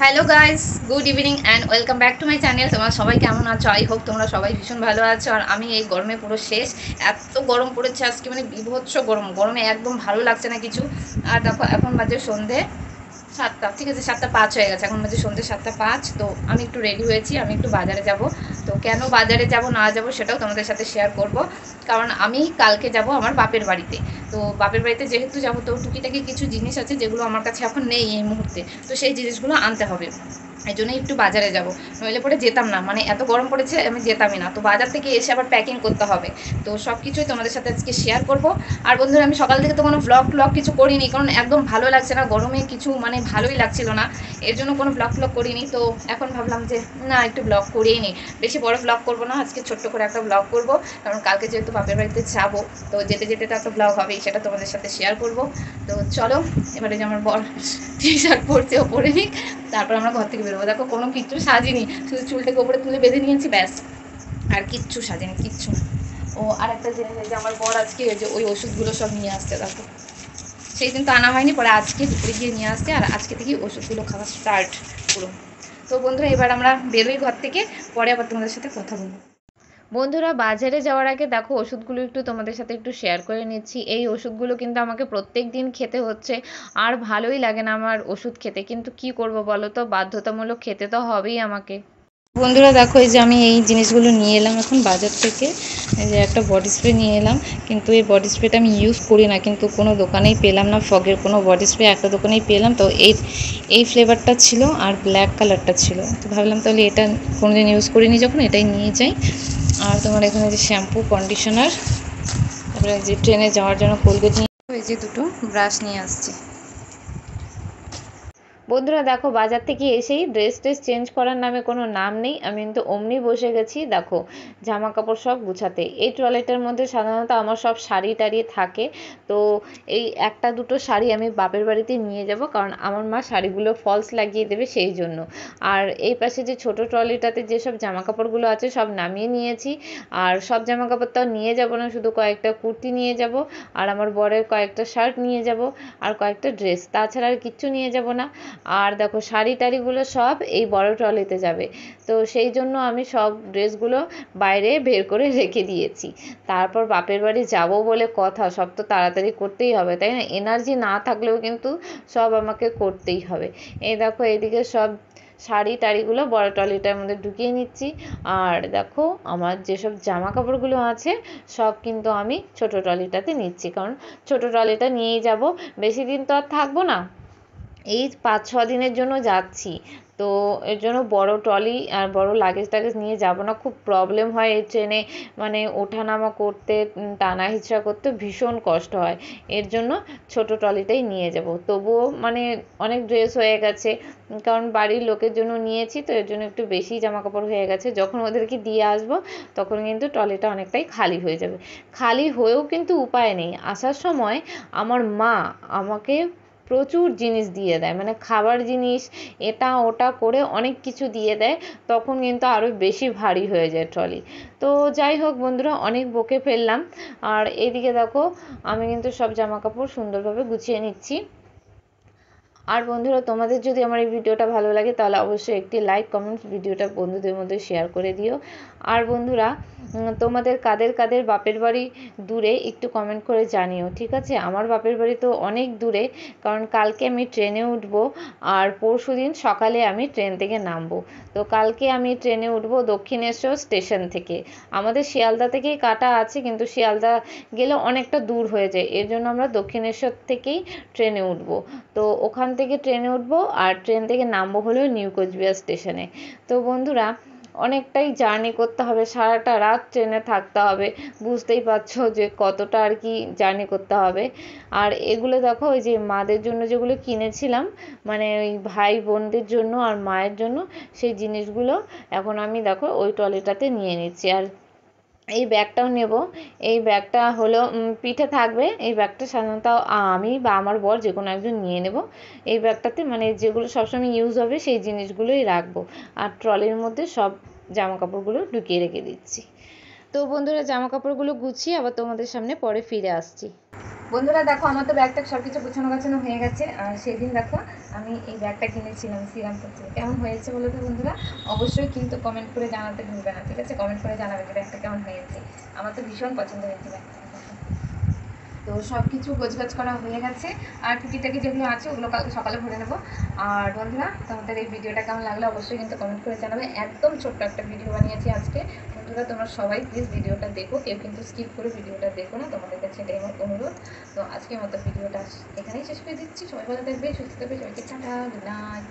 Hello guys, good evening and welcome back to my channel. তোমরা সবাই কেমন আছো? আই হোপ তোমরা সবাই ভীষণ ভালো আছো। আর আমি এই গরমে পুরো শেষ। এত গরম পড়েছে আজকে, মানে বিভৎস গরম। গরমে একদম ভালো লাগছে না কিছু। আর দেখো এখন বাজে সন্ধে 7টা, ঠিক আছে 7টা 5 হয়ে গেছে, এখন বাজে সন্ধে 7টা 5। তো আমি একটু রেডি হয়েছি, আমি একটু বাজারে যাব। তো কেন বাজারে যাব না যাব সেটাও তোমাদের সাথে শেয়ার করব। কারণ আমি কালকে যাব আমার বাপের বাড়িতে। তো বাপের বাড়িতে যেহেতু যাবো, তো টুকিটাকি কিছু জিনিস আছে যেগুলো আমার কাছে এখন নেই এই মুহূর্তে। তো সেই জিনিসগুলো আনতে হবে, এই জন্যই একটু বাজারে যাব। নইলে পরে যেতাম না, মানে এত গরম পড়েছে আমি যেতামই না। তো বাজার থেকে এসে আবার প্যাকিং করতে হবে। তো সব কিছুই তোমাদের সাথে আজকে শেয়ার করব। আর বন্ধুরা, আমি সকাল থেকে তো কোনো ব্লগ কিছু করিনি, কারণ একদম ভালো লাগছে না গরমে, কিছু মানে ভালোই লাগছিল না। এর জন্য কোনো ব্লগ করিনি। তো এখন ভাবলাম যে না, একটু ব্লগ করিয়ে নিই। বেশি বড় ব্লগ করবো না, আজকে ছোট্ট করে একটা ব্লগ করব। কারণ কালকে যেহেতু বাপের বাড়িতে যাবো, তো যেতে যেতে তো একটা ব্লগ হবেই, সেটা তোমাদের সাথে শেয়ার করব। তো চলো, এবারে যে আমার বর টি শার্ট পরছে ও পরে নিক, তারপর আমরা ঘর থেকে বেরোবো। দেখো কোনো কিচ্ছু সাজিনি, শুধু চুলটাকে ওপরে তুলে বেঁধে নিয়েছি, ব্যাস। আর কিচ্ছু সাজিনি, কিচ্ছু না। ও আর একটা জিনিস, যে আমার বর আজকে যে ওই ওষুধগুলো সব নিয়ে আসছে, দেখো সেই দিন তো আনা হয়নি, পরে আজকে দুপুরে গিয়ে নিয়ে আসছে। আর আজকে থেকেই ওষুধগুলো খাওয়া স্টার্ট পুরো। তো বন্ধুরা, এবার আমরা বেরোই ঘর থেকে, পরে আবার তোমাদের সাথে কথা বলবো। বন্ধুরা, বাজারে যাওয়ার আগে দেখো ওষুধগুলো একটু তোমাদের সাথে একটু শেয়ার করে নিচ্ছি। এই ওষুধগুলো কিন্তু আমাকে প্রত্যেক দিন খেতে হচ্ছে। আর ভালোই লাগে না আমার ওষুধ খেতে, কিন্তু কি করব বলো তো, বাধ্যতামূলক খেতে তো হবেই আমাকে। বন্ধুরা দেখো, এই যে আমি এই জিনিসগুলো নিয়ে এলাম এখন বাজার থেকে। এই যে একটা বডি স্প্রে নিয়ে এলাম, কিন্তু এই বডি স্প্রেটা আমি ইউজ করি না, কিন্তু কোনো দোকানেই পেলাম না। ফগের কোনো বডি স্প্রে একটা দোকানেই পেলাম। তো এই ফ্লেভারটা ছিল আর ব্ল্যাক কালারটা ছিল। তো ভাবলাম তাহলে এটা কোনোদিন ইউজ করিনি, যখন এটাই নিয়ে যাই। আর তোমার এখানে যে শ্যাম্পু, কন্ডিশনার, তারপরে যে ট্রেনে যাওয়ার জন্য কোলগেট নিয়ে, এই যে দুটো ব্রাশ নিয়ে আসছি। বন্ধুরা দেখো, বাজার থেকে এসেই ড্রেস চেঞ্জ করার নামে কোনো নাম নেই। আমি কিন্তু অমনি বসে গেছি দেখো জামা কাপড় সব গুছাতে। এই ট্রলিটার মধ্যে সাধারণত আমার সব শাড়ি টাড়ি থাকে। তো এই একটা দুটো শাড়ি আমি বাপের বাড়িতে নিয়ে যাব, কারণ আমার মা শাড়িগুলো ফলস লাগিয়ে দেবে সেই জন্য। আর এই পাশে যে ছোট ট্রলিটাতে যেসব জামা কাপড়গুলো আছে সব নামিয়ে নিয়েছি। আর সব জামা কাপড় তাও নিয়ে যাব না, শুধু কয়েকটা কুর্তি নিয়ে যাব, আর আমার বরের কয়েকটা শার্ট নিয়ে যাব, আর কয়েকটা ড্রেস, তাছাড়া আর কিচ্ছু নিয়ে যাব না। আর দেখো শাড়ি টাড়িগুলো সব এই বড় ট্রলিতে যাবে। তো সেই জন্য আমি সব ড্রেসগুলো বাইরে বের করে রেখে দিয়েছি। তারপর বাপের বাড়ি যাব বলে কথা, সব তো তাড়াতাড়ি করতেই হবে, তাই না? এনার্জি না থাকলেও কিন্তু সব আমাকে করতেই হবে। এই দেখো এইদিকে সব শাড়ি টাড়িগুলো বড় ট্রলিটার মধ্যে ঢুকিয়ে নিচ্ছি। আর দেখো আমার যেসব জামা কাপড়গুলো আছে সব কিন্তু আমি ছোট ট্রলিটাতে নিচ্ছি, কারণ ছোট ট্রলিটা নিয়েই যাব। বেশি দিন তো আর থাকবো না, এই 5-6 দিনের জন্য যাচ্ছি। তো এর জন্য বড় ট্রলি আর বড় লাগেজ টাগেজ নিয়ে যাব না, খুব প্রবলেম হয় এই ট্রেনে, মানে ওঠানামা করতে, টানা হিচড়া করতে ভীষণ কষ্ট হয়। এর জন্য ছোট ট্রলিটাই নিয়ে যাব। তবুও মানে অনেক ড্রেস হয়ে গেছে, কারণ বাড়ির লোকের জন্য নিয়েছি, তো এর জন্য একটু বেশি জামা কাপড় হয়ে গেছে। যখন ওদেরকে দিয়ে আসবো তখন কিন্তু ট্রলিটা অনেকটাই খালি হয়ে যাবে। খালি হয়েও কিন্তু উপায় নেই, আসার সময় আমার মা আমাকে প্রচুর জিনিস দিয়ে দেয়, মানে খাবার জিনিস এটা ওটা করে অনেক কিছু দিয়ে দেয়। তখন কিন্তু আরও বেশি ভারী হয়ে যায় ট্রলি। তো যাই হোক বন্ধুরা, অনেক বকে ফেললাম। আর এইদিকে দেখো আমি কিন্তু সব জামা কাপড় সুন্দরভাবে গুছিয়ে নিচ্ছি। আর বন্ধুরা, তোমাদের যদি আমার এই ভিডিওটা ভালো লাগে তাহলে অবশ্যই একটি লাইক কমেন্টস ভিডিওটা বন্ধুদের মধ্যে শেয়ার করে দিও। আর বন্ধুরা, তোমাদের কাদের কাদের বাপের বাড়ি দূরে একটু কমেন্ট করে জানিও, ঠিক আছে? আমার বাপের বাড়ি তো অনেক দূরে, কারণ কালকে আমি ট্রেনে উঠবো, আর পরশুদিন সকালে আমি ট্রেন থেকে নামবো। তো কালকে আমি ট্রেনে উঠবো দক্ষিণেশ্বর স্টেশন থেকে। আমাদের শিয়ালদা থেকেই কাটা আছে, কিন্তু শিয়ালদা গেলে অনেকটা দূর হয়ে যায়, এর জন্য আমরা দক্ষিণেশ্বর থেকেই ট্রেনে উঠবো। তো ওখান থেকে ট্রেনে উঠবো, আর ট্রেন থেকে নামবো হলো নিউ কোচবিহার স্টেশনে। তো বন্ধুরা, অনেকটাই জার্নি করতে হবে, সারাটা রাত ট্রেনে থাকতে হবে। বুঝতেই পারছো যে কতটা আর কি জার্নি করতে হবে। আর এগুলো দেখো, ওই যে মাদের জন্য যেগুলো কিনেছিলাম, মানে ওই ভাই বোনদের জন্য আর মায়ের জন্য, সেই জিনিসগুলো এখন আমি দেখো ওই ট্রলিটাতে নিয়ে নিচ্ছি। আর এই ব্যাগটাও নেব। এই ব্যাগটা হলো পিঠে থাকবে। এই ব্যাগটা সাধারণত আমি বা আমার বর যে কোনো একজন নিয়ে নেব। এই ব্যাগটাতে মানে যেগুলো সবসময় ইউজ হবে সেই জিনিসগুলোই রাখবো। আর ট্রলির মধ্যে সব জামা কাপড়গুলো ঢুকিয়ে রেখে দিচ্ছি। তো বন্ধুরা, জামা কাপড়গুলো গুছিয়ে আবার তোমাদের সামনে পরে ফিরে আসছি। বন্ধুরা দেখো আমার তো ব্যাগটা সব কিছু গোছানো গাছানো হয়ে গেছে। আর সেদিন দেখো আমি এই ব্যাগটা কিনেছিলাম শ্রীরামপুর থেকে। কেমন হয়েছে বলো তো বন্ধুরা? অবশ্যই কিন্তু কমেন্ট করে জানাতে ভুলবে না, ঠিক আছে? কমেন্ট করে জানাবে যে ব্যাগটা কেমন হয়েছে। আমার তো ভীষণ পছন্দ হয়েছে ব্যাগটা। তো সব কিছু গোছগাছ করা হয়ে গেছে, আর টুকিটাকি যেগুলো আছে ওগুলো কালকে সকালে ভরে নেবো। আর বন্ধুরা তোমাদের এই ভিডিওটা কেমন লাগলো অবশ্যই কিন্তু কমেন্ট করে জানাবে। একদম ছোট্ট একটা ভিডিও বানিয়েছি আজকে। বন্ধুরা তোমরা সবাই প্লিজ ভিডিওটা দেখো, কেউ কিন্তু স্কিপ করে ভিডিওটা দেখো না, তোমাদের কাছে এটাই আমার অনুরোধ। তো আজকের মতো ভিডিওটা এখানেই শেষ করে দিচ্ছি। সবাই ভালো থাকবে, সুস্থ থাকবে, সবাইকে টাটা, গুড নাইট।